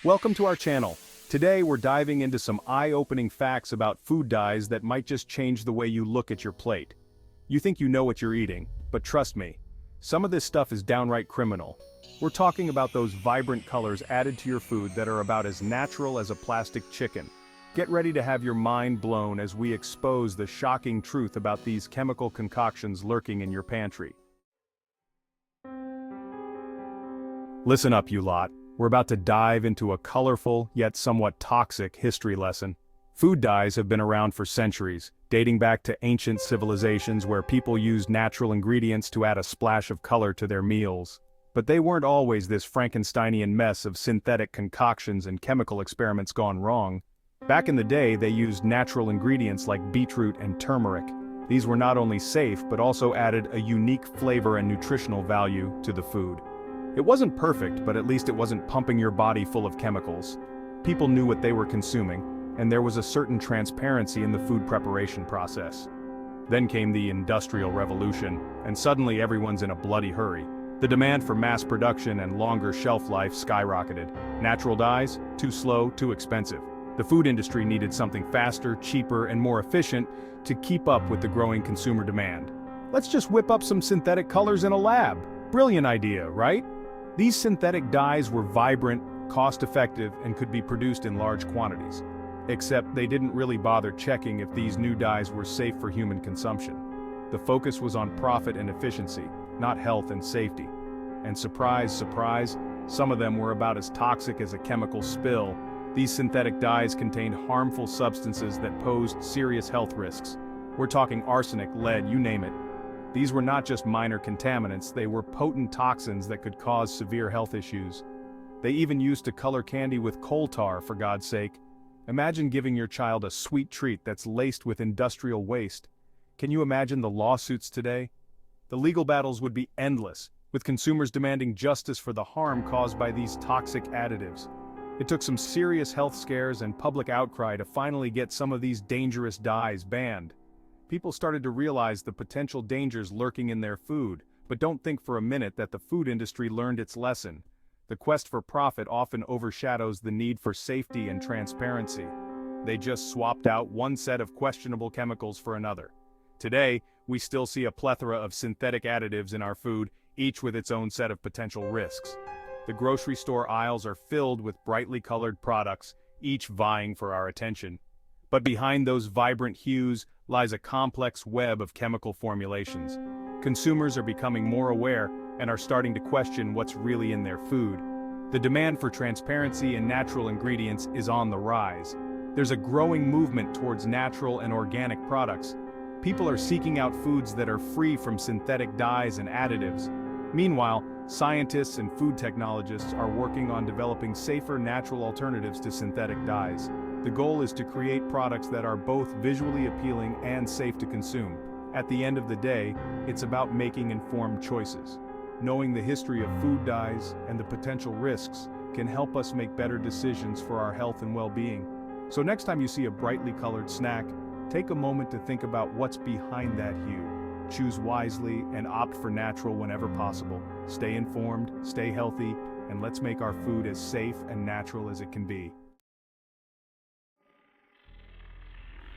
Welcome to our channel. Today we're diving into some eye-opening facts about food dyes that might just change the way you look at your plate. You think you know what you're eating, but trust me, some of this stuff is downright criminal. We're talking about those vibrant colors added to your food that are about as natural as a plastic chicken. Get ready to have your mind blown as we expose the shocking truth about these chemical concoctions lurking in your pantry. Listen up, you lot. We're about to dive into a colorful, yet somewhat toxic history lesson. Food dyes have been around for centuries, dating back to ancient civilizations where people used natural ingredients to add a splash of color to their meals. But they weren't always this Frankensteinian mess of synthetic concoctions and chemical experiments gone wrong. Back in the day, they used natural ingredients like beetroot and turmeric. These were not only safe, but also added a unique flavor and nutritional value to the food. It wasn't perfect, but at least it wasn't pumping your body full of chemicals. People knew what they were consuming, and there was a certain transparency in the food preparation process. Then came the Industrial Revolution, and suddenly everyone's in a bloody hurry. The demand for mass production and longer shelf life skyrocketed. Natural dyes? Too slow, too expensive. The food industry needed something faster, cheaper, and more efficient to keep up with the growing consumer demand. Let's just whip up some synthetic colors in a lab. Brilliant idea, right? These synthetic dyes were vibrant, cost-effective, and could be produced in large quantities. Except they didn't really bother checking if these new dyes were safe for human consumption. The focus was on profit and efficiency, not health and safety. And surprise, surprise, some of them were about as toxic as a chemical spill. These synthetic dyes contained harmful substances that posed serious health risks. We're talking arsenic, lead, you name it. These were not just minor contaminants, they were potent toxins that could cause severe health issues. They even used to color candy with coal tar, for God's sake. Imagine giving your child a sweet treat that's laced with industrial waste. Can you imagine the lawsuits today? The legal battles would be endless, with consumers demanding justice for the harm caused by these toxic additives. It took some serious health scares and public outcry to finally get some of these dangerous dyes banned. People started to realize the potential dangers lurking in their food, but don't think for a minute that the food industry learned its lesson. The quest for profit often overshadows the need for safety and transparency. They just swapped out one set of questionable chemicals for another. Today, we still see a plethora of synthetic additives in our food, each with its own set of potential risks. The grocery store aisles are filled with brightly colored products, each vying for our attention. But behind those vibrant hues lies a complex web of chemical formulations. Consumers are becoming more aware and are starting to question what's really in their food. The demand for transparency and natural ingredients is on the rise. There's a growing movement towards natural and organic products. People are seeking out foods that are free from synthetic dyes and additives. Meanwhile, scientists and food technologists are working on developing safer natural alternatives to synthetic dyes. The goal is to create products that are both visually appealing and safe to consume. At the end of the day, it's about making informed choices. Knowing the history of food dyes and the potential risks can help us make better decisions for our health and well-being. So next time you see a brightly colored snack, take a moment to think about what's behind that hue. Choose wisely and opt for natural whenever possible. Stay informed, stay healthy, and let's make our food as safe and natural as it can be.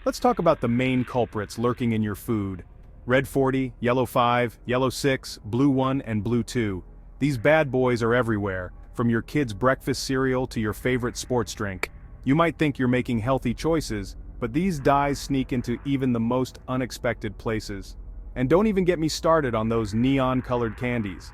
Let's talk about the main culprits lurking in your food. Red 40, Yellow 5, Yellow 6, Blue 1, and Blue 2. These bad boys are everywhere, from your kid's breakfast cereal to your favorite sports drink. You might think you're making healthy choices, but these dyes sneak into even the most unexpected places. And don't even get me started on those neon-colored candies.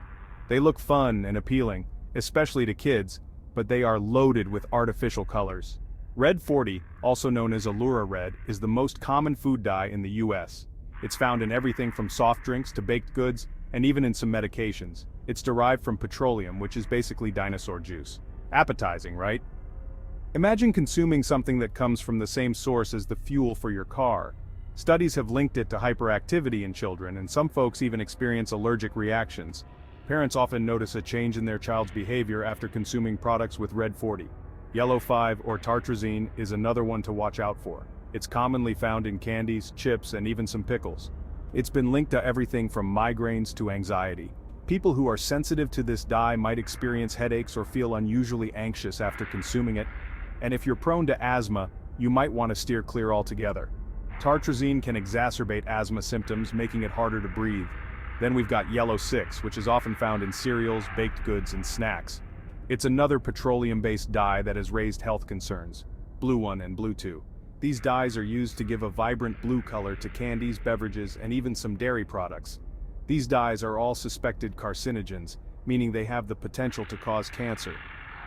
They look fun and appealing, especially to kids, but they are loaded with artificial colors. Red 40, also known as Allura Red, is the most common food dye in the US. It's found in everything from soft drinks to baked goods, and even in some medications. It's derived from petroleum, which is basically dinosaur juice. Appetizing, right? Imagine consuming something that comes from the same source as the fuel for your car. Studies have linked it to hyperactivity in children, and some folks even experience allergic reactions. Parents often notice a change in their child's behavior after consuming products with Red 40. Yellow 5 or tartrazine is another one to watch out for. It's commonly found in candies, chips, and even some pickles. It's been linked to everything from migraines to anxiety. People who are sensitive to this dye might experience headaches or feel unusually anxious after consuming it, and if you're prone to asthma, you might want to steer clear altogether. Tartrazine can exacerbate asthma symptoms, making it harder to breathe. Then we've got yellow 6, which is often found in cereals, baked goods, and snacks. It's another petroleum-based dye that has raised health concerns. Blue 1 and Blue 2. These dyes are used to give a vibrant blue color to candies, beverages, and even some dairy products. These dyes are all suspected carcinogens, meaning they have the potential to cause cancer.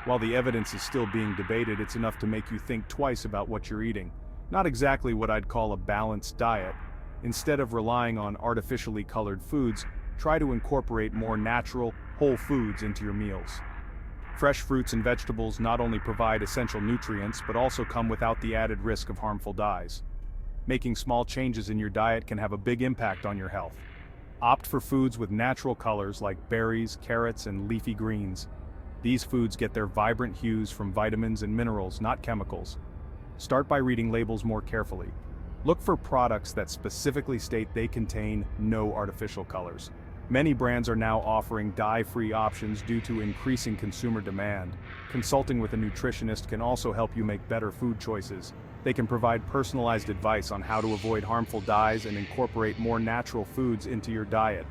While the evidence is still being debated, it's enough to make you think twice about what you're eating. Not exactly what I'd call a balanced diet. Instead of relying on artificially colored foods, try to incorporate more natural, whole foods into your meals. Fresh fruits and vegetables not only provide essential nutrients but also come without the added risk of harmful dyes. Making small changes in your diet can have a big impact on your health. Opt for foods with natural colors like berries, carrots, and leafy greens. These foods get their vibrant hues from vitamins and minerals, not chemicals. Start by reading labels more carefully. Look for products that specifically state they contain no artificial colors. Many brands are now offering dye-free options due to increasing consumer demand. Consulting with a nutritionist can also help you make better food choices. They can provide personalized advice on how to avoid harmful dyes and incorporate more natural foods into your diet.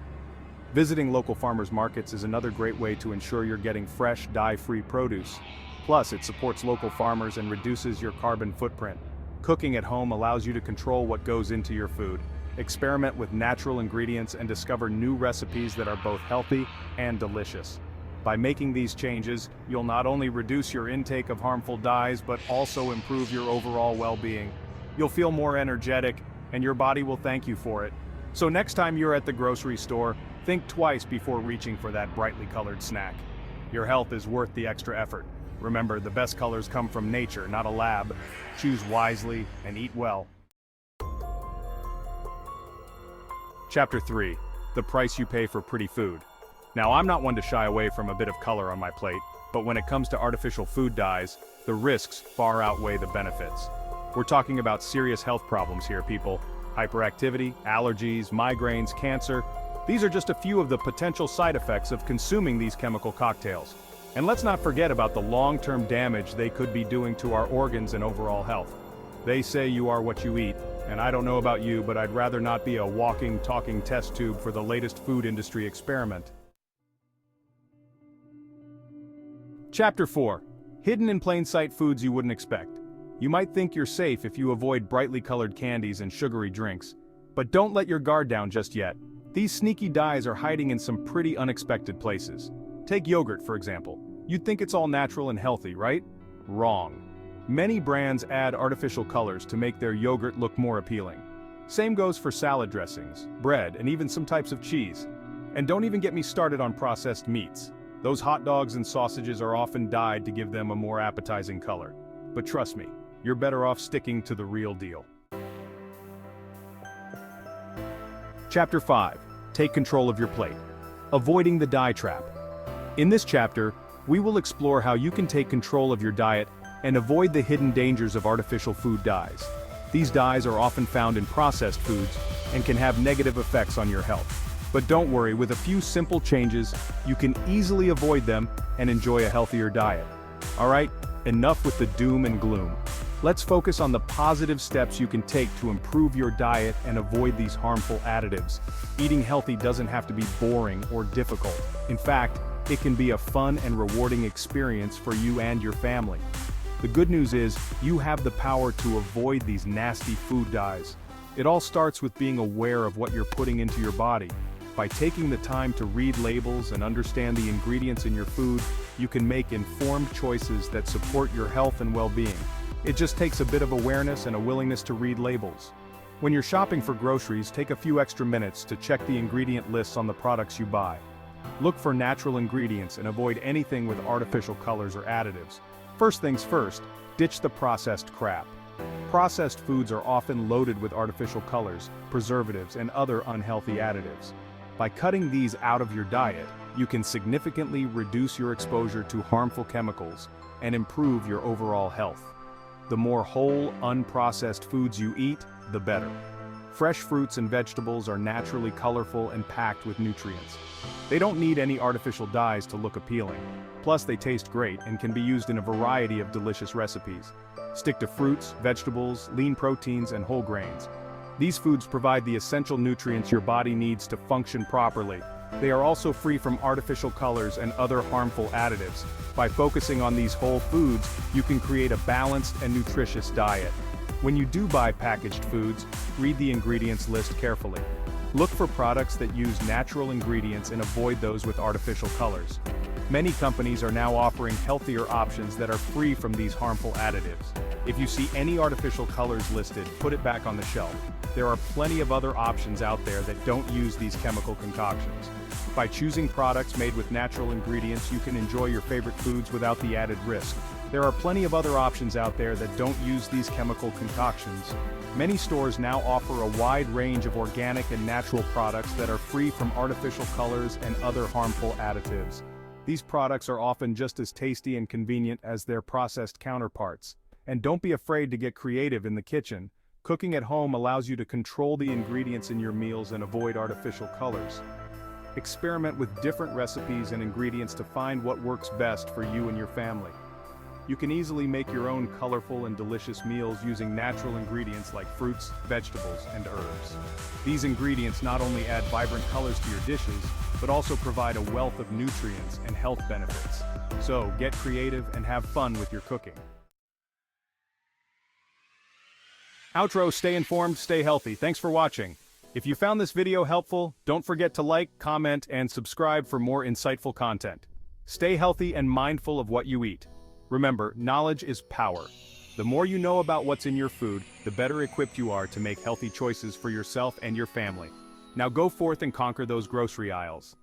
Visiting local farmers markets is another great way to ensure you're getting fresh, dye-free produce. Plus, it supports local farmers and reduces your carbon footprint. Cooking at home allows you to control what goes into your food. Experiment with natural ingredients and discover new recipes that are both healthy and delicious. By making these changes, you'll not only reduce your intake of harmful dyes but also improve your overall well-being. You'll feel more energetic, and your body will thank you for it. So next time you're at the grocery store, think twice before reaching for that brightly colored snack. Your health is worth the extra effort. Remember, the best colors come from nature, not a lab. Choose wisely and eat well. Chapter 3. The price you pay for pretty food. Now, I'm not one to shy away from a bit of color on my plate, but when it comes to artificial food dyes, the risks far outweigh the benefits. We're talking about serious health problems here, people. Hyperactivity, allergies, migraines, cancer. These are just a few of the potential side effects of consuming these chemical cocktails. And let's not forget about the long-term damage they could be doing to our organs and overall health. They say you are what you eat, and I don't know about you, but I'd rather not be a walking, talking test tube for the latest food industry experiment. Chapter 4. Hidden in plain sight foods you wouldn't expect. You might think you're safe if you avoid brightly colored candies and sugary drinks. But don't let your guard down just yet. These sneaky dyes are hiding in some pretty unexpected places. Take yogurt, for example. You'd think it's all natural and healthy, right? Wrong. Many brands add artificial colors to make their yogurt look more appealing. Same goes for salad dressings, bread, and even some types of cheese. And don't even get me started on processed meats. Those hot dogs and sausages are often dyed to give them a more appetizing color. But trust me, you're better off sticking to the real deal. Chapter 5. Take control of your plate. Avoiding the dye trap. In this chapter, we will explore how you can take control of your diet and avoid the hidden dangers of artificial food dyes. These dyes are often found in processed foods and can have negative effects on your health. But don't worry, with a few simple changes, you can easily avoid them and enjoy a healthier diet. Alright, enough with the doom and gloom. Let's focus on the positive steps you can take to improve your diet and avoid these harmful additives. Eating healthy doesn't have to be boring or difficult. In fact, it can be a fun and rewarding experience for you and your family. The good news is, you have the power to avoid these nasty food dyes. It all starts with being aware of what you're putting into your body. By taking the time to read labels and understand the ingredients in your food, you can make informed choices that support your health and well-being. It just takes a bit of awareness and a willingness to read labels. When you're shopping for groceries, take a few extra minutes to check the ingredient lists on the products you buy. Look for natural ingredients and avoid anything with artificial colors or additives. First things first, ditch the processed crap. Processed foods are often loaded with artificial colors, preservatives, and other unhealthy additives. By cutting these out of your diet, you can significantly reduce your exposure to harmful chemicals and improve your overall health. The more whole, unprocessed foods you eat, the better. Fresh fruits and vegetables are naturally colorful and packed with nutrients. They don't need any artificial dyes to look appealing. Plus, they taste great and can be used in a variety of delicious recipes. Stick to fruits, vegetables, lean proteins, and whole grains. These foods provide the essential nutrients your body needs to function properly. They are also free from artificial colors and other harmful additives. By focusing on these whole foods, you can create a balanced and nutritious diet. When you do buy packaged foods, read the ingredients list carefully. Look for products that use natural ingredients and avoid those with artificial colors. Many companies are now offering healthier options that are free from these harmful additives. If you see any artificial colors listed, put it back on the shelf. There are plenty of other options out there that don't use these chemical concoctions. By choosing products made with natural ingredients, you can enjoy your favorite foods without the added risk. There are plenty of other options out there that don't use these chemical concoctions. Many stores now offer a wide range of organic and natural products that are free from artificial colors and other harmful additives. These products are often just as tasty and convenient as their processed counterparts. And don't be afraid to get creative in the kitchen. Cooking at home allows you to control the ingredients in your meals and avoid artificial colors. Experiment with different recipes and ingredients to find what works best for you and your family. You can easily make your own colorful and delicious meals using natural ingredients like fruits, vegetables, and herbs. These ingredients not only add vibrant colors to your dishes, but also provide a wealth of nutrients and health benefits. So, get creative and have fun with your cooking. Outro, stay informed, stay healthy. Thanks for watching. If you found this video helpful, don't forget to like, comment, and subscribe for more insightful content. Stay healthy and mindful of what you eat. Remember, knowledge is power. The more you know about what's in your food, the better equipped you are to make healthy choices for yourself and your family. Now go forth and conquer those grocery aisles.